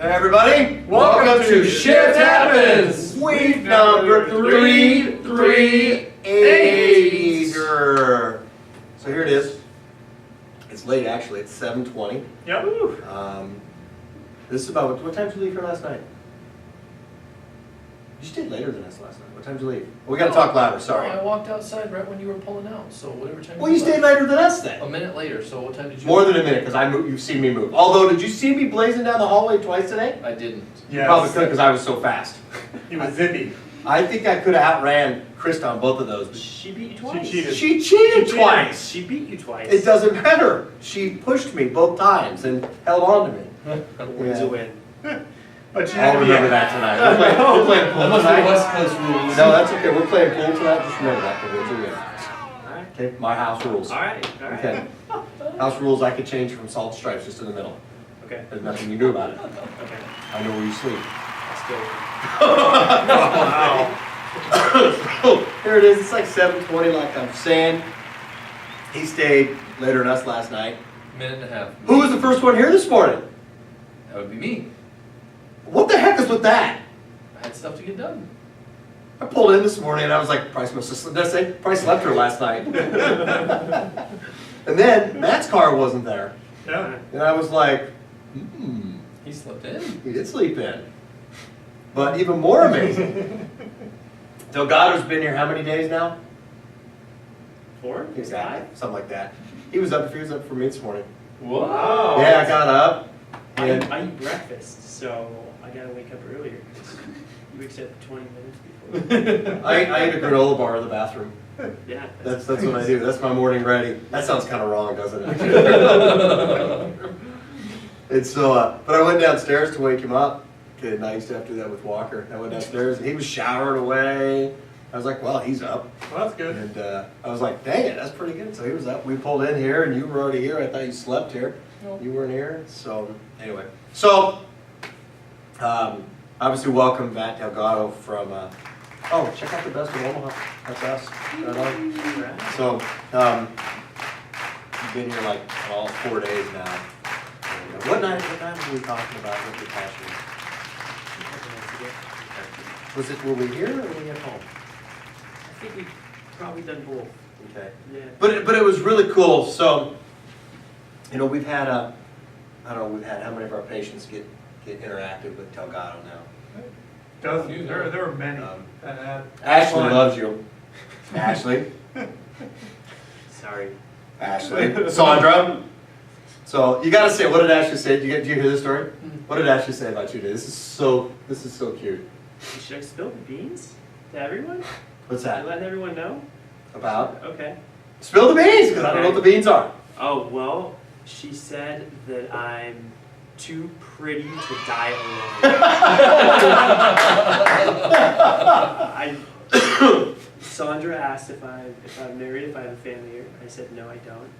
Hey everybody, welcome to Shift Happens! Week number 338. So here it is. It's late actually, it's 7:20. Yep. This is about, what time did you leave here last night? You stayed later than us last night. What time did you leave? Well, we gotta talk louder, sorry. I walked outside right when you were pulling out, so whatever time. Well, you stayed later than us then. A minute later, so what time did you? More than a minute, because you've seen me move. Although, did you see me blazing down the hallway twice today? I didn't. You probably couldn't because I was so fast. He was zippy. I think I could have outran Krista on both of those. But She beat you twice. She cheated twice. She beat you twice. It doesn't matter. She pushed me both times and held on to me. A win's a win. But you I'll remember that tonight. We're playing pool That must be tonight. West Coast rules. No, that's okay. We're playing pool tonight. Just remember that. It's a win. Alright. Okay, my house rules. Alright. Okay. House rules I could change from salt stripes just in the middle. Okay. There's nothing you do about it. Okay. I know where you sleep. Let's go. Oh, here it is. It's like 7:20, like I'm saying. He stayed later than us last night. Minute and a half. Who was the first one here this morning? That would be me. What the heck is with that? I had stuff to get done. I pulled in this morning and I was like, Price must have slept. Did I say? Price slept here last night. And then Matt's car wasn't there. Yeah. And I was like, He slept in. he did sleep in. But even more amazing, Delgado's been here how many days now? 4? Exactly. Something like that. He was up for me this morning. Whoa. Yeah, I got up. And I eat breakfast, so I gotta wake up earlier. 'Cause you accept 20 minutes before. I ate a granola bar in the bathroom. Yeah. That's what I do. That's my morning ready. That sounds kind of wrong, doesn't it? And so, but I went downstairs to wake him up. And I used to have to do that with Walker. I went downstairs and he was showering away. I was like, well, he's up. Well, that's good. And I was like, dang it, that's pretty good. So he was up. We pulled in here and you were already here. I thought you slept here. You weren't here. So anyway. So, obviously welcome Matt Delgado from, check out the best of Omaha. That's us. Right on. So, you've been here like all 4 days now. And, what night were we talking about what your passion is? Were we here or were we at home? I think we've probably done both. Okay. Yeah. But it was really cool. So, we've had how many of our patients get interactive with Delgado now? There were many. Ashley loves you. Ashley. Sorry. Ashley. Sandra. So you got to say, what did Ashley say? Did you hear this story? What did Ashley say about you today? This is so cute. Should I spill the beans to everyone? What's Should I that let everyone know? about? Okay. Spill the beans, because I don't know what the beans are. Oh, well, she said that I'm too pretty to die alone. Sandra asked if I'm married, if I have a family here. I said, no, I don't.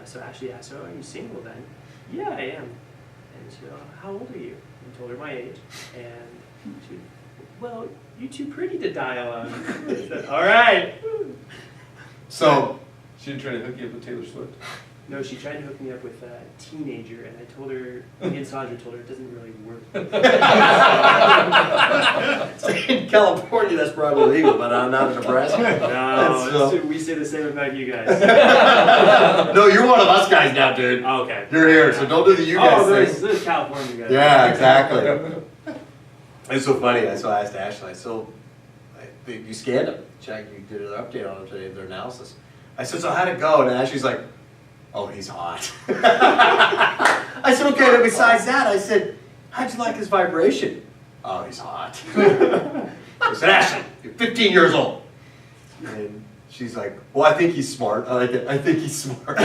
So Ashley asked, oh, are you single then? Yeah, I am. And she said, oh, how old are you? I told her my age. And she, well, you're too pretty to die alone. I said, all right. So She didn't try to hook you up with Taylor Swift. No, she tried to hook me up with a teenager, and I told her, me and Sandra told her it doesn't really work. in California, that's probably legal, but I'm not in Nebraska. No, we say the same about you guys. No, you're one of us guys now, dude. Oh, okay. You're here, so don't do the you guys thing. There's California guys. Yeah, exactly. It's so funny. So I asked Ashley, you scanned them. Check, you did an update on them today, their analysis. I said, so how'd it go? And Ashley's like, oh, he's hot. I said, okay, but besides that, I said, how'd you like his vibration? Oh, he's hot. I said, Ashley, you're 15 years old. And she's like, well, I think he's smart. I like it. I think he's smart.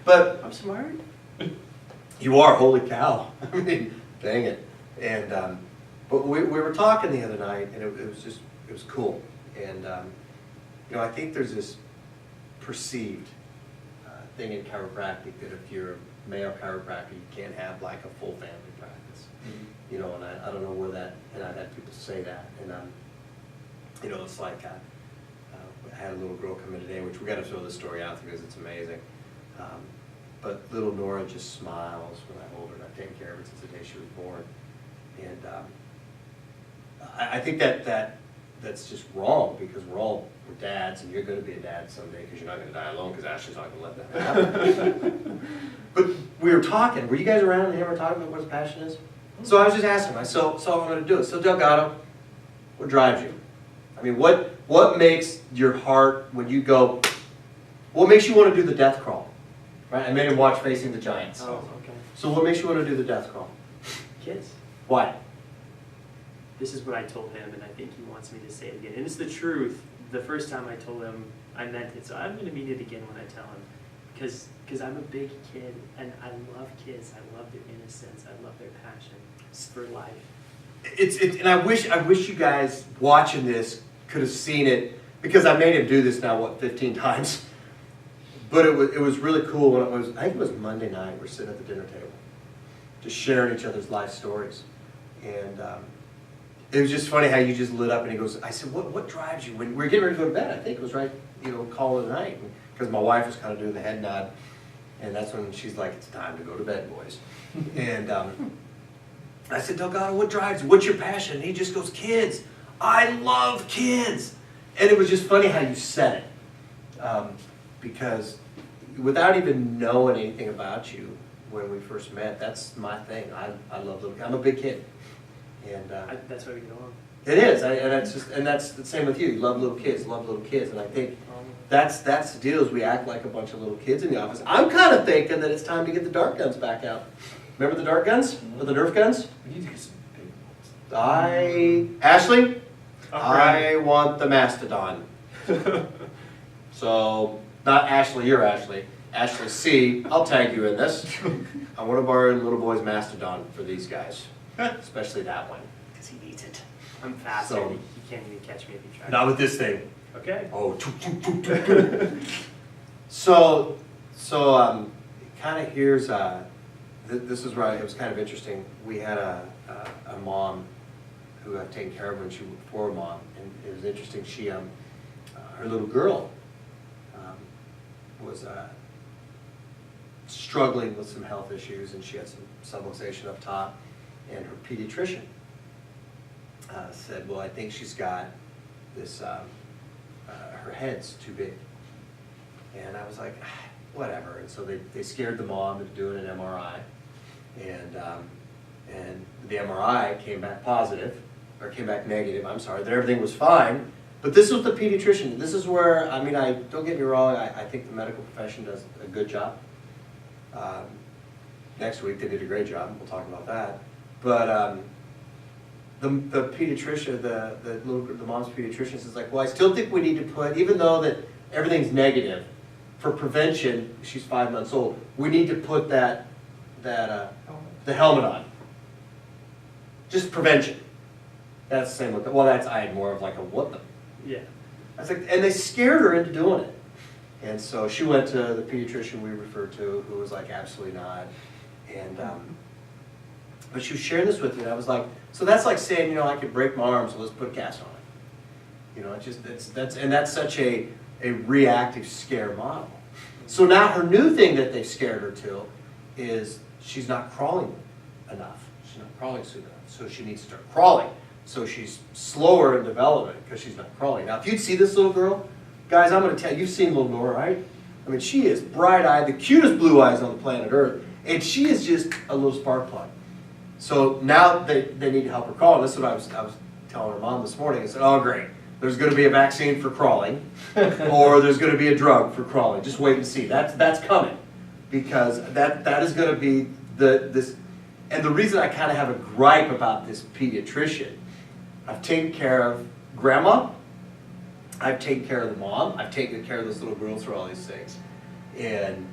But I'm smart. you are, holy cow. I mean, dang it. And but we were talking the other night, and it was cool. And I think there's this perceived thing in chiropractic that if you're a male chiropractor, you can't have like a full family practice. And I don't know where that, and I've had people say that, and it's like I had a little girl come in today, which we got to throw this story out because it's amazing. but little Nora just smiles when I hold her, and I've taken care of her since the day she was born. And I think that's just wrong, because we're dads, and you're gonna be a dad someday, because you're not gonna die alone, because Ashley's not gonna let that happen. But we were talking, were you guys around and him were talking about what his passion is? So I was just asking him, so I'm gonna do it. So Delgado, what drives you? I mean, what makes your heart, when you go, what makes you want to do the death crawl? Right, I made him watch Facing the Giants. Oh, okay. So what makes you want to do the death crawl? Kids. Why? This is what I told him, and I think he wants me to say it again. And it's the truth. The first time I told him, I meant it. So I'm going to mean it again when I tell him. Because I'm a big kid, and I love kids. I love their innocence. I love their passion for life. And I wish you guys watching this could have seen it, because I made him do this now, 15 times. But it was really cool when I think it was Monday night, we're sitting at the dinner table, just sharing each other's life stories. And it was just funny how you just lit up, and he goes, I said, what drives you? When we're getting ready to go to bed, I think it was right, call it a night. Because my wife was kind of doing the head nod, and that's when she's like, it's time to go to bed, boys. And I said, Delgado, what drives you? What's your passion? And he just goes, kids. I love kids. And it was just funny how you said it. Because without even knowing anything about you when we first met, that's my thing. I love little kids. I'm a big kid. And That's why we get along. it is. And that's the same with you. You love little kids, And I think that's the deal, is we act like a bunch of little kids in the office. I'm kind of thinking that it's time to get the dart guns back out. Remember the dart guns? Or the Nerf guns? We need to get some big ones. Ashley, Alright. I want the Mastodon. So, not Ashley, you're Ashley. Ashley C, I'll tag you in this. I want to borrow little boy's Mastodon for these guys. Especially that one, because he needs it. I'm faster. So- He can't even catch me if he tries. Not with this thing. Okay. Oh, so kind of here's, this is where it was kind of interesting. We had a mom who I've taken care of when she was before a mom, and it was interesting. She, her little girl was struggling with some health issues, and she had some subluxation up top, and her pediatrician said, well, I think she's got this, her head's too big. And I was like, whatever. And so they scared the mom into doing an MRI. And the MRI came back positive, or came back negative, I'm sorry, that everything was fine. But this was the pediatrician. This is where, don't get me wrong, I think the medical profession does a good job. Next week they did a great job, we'll talk about that. But the pediatrician, the mom's pediatrician says like, well, I still think we need to put, even though that everything's negative, for prevention, she's 5 months old, we need to put the helmet on. Just prevention. That's the same with, I had more of like a what the. Yeah. I was like, and they scared her into doing it. And so she went to the pediatrician we referred to, who was like, absolutely not. And, but she was sharing this with me, and I was like, so that's like saying, I could break my arm, so let's put a cast on it. That's such a reactive scare model. So now her new thing that they've scared her to is she's not crawling enough. She's not crawling soon enough, so she needs to start crawling. So she's slower in development because she's not crawling. Now, if you'd see this little girl, guys, I'm going to tell you, you've seen little Nora, right? I mean, she is bright-eyed, the cutest blue eyes on the planet Earth, and she is just a little spark plug. So now they need to help her crawl. And this is what I was telling her mom this morning. I said, oh, great. There's going to be a vaccine for crawling, or there's going to be a drug for crawling. Just wait and see. That's coming, because that is going to be this. And the reason I kind of have a gripe about this pediatrician, I've taken care of grandma, I've taken care of the mom, I've taken care of this little girl through all these things. And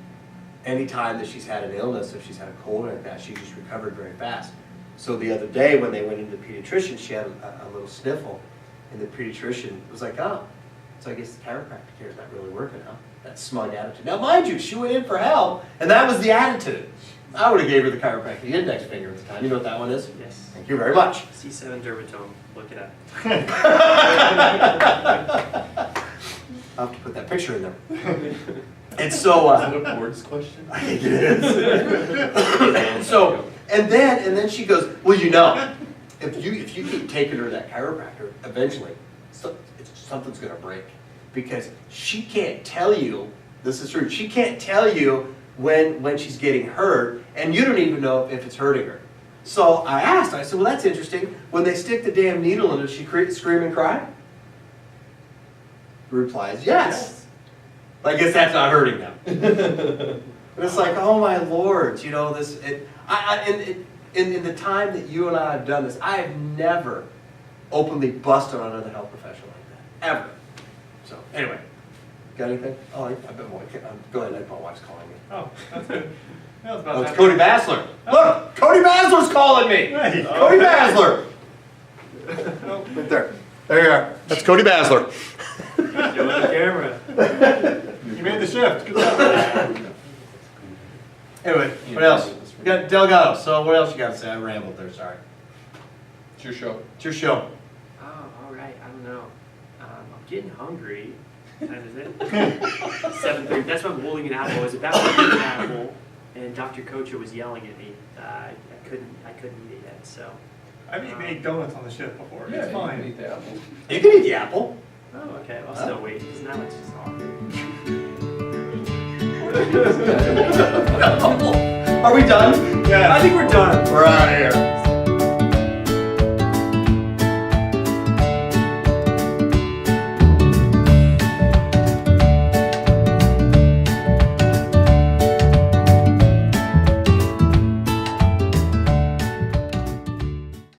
anytime that she's had an illness, if she's had a cold or like that, she's just recovered very fast. So the other day when they went into the pediatrician, she had a little sniffle, and the pediatrician was like, oh, so I guess the chiropractic care is not really working, huh? That smug attitude. Now mind you, she went in for help, and that was the attitude. I would have gave her the chiropractic index finger at the time. You know what that one is? Yes. Thank you very much. C7 dermatome. Look it up. I'll have to put that picture in there. And so, Is that a board's question? I think it is. So, and then she goes, well, you know, if you keep taking her to that chiropractor, eventually, something's gonna break. Because she can't tell you, this is true, she can't tell you when she's getting hurt, and you don't even know if it's hurting her. So I asked, I said, well, that's interesting. When they stick the damn needle in, does she scream and cry? The reply is yes. I guess that's not hurting them. And it's like, oh my lord, you know, this, in the time that you and I have done this, I have never openly busted on another health professional like that, ever. So, anyway, got anything? Oh, I've been watching, go ahead, my wife's calling me. Oh, that's good. That was about Oh, it's that. Cody Basler. Look, Cody Basler's calling me. Hey. Cody Basler. Right there. There you are. That's Cody Basler. Show on the camera. You made the shift. Good job. Anyway, what else? We got Delgado. So what else you got to say? I rambled there. Sorry. It's your show. It's your show. Oh, all right. I don't know. I'm getting hungry. Time is it? 7:30. That's what I'm holding an apple. I was about to eat an apple, and Dr. Koca was yelling at me. I couldn't eat it yet. So. I've eaten 8 donuts on the shift before. It's You fine. can eat the apple. You can eat the apple. Oh, okay. I'll still wait because now it's just awkward. Are we done? Yeah. I think we're done. We're out of here.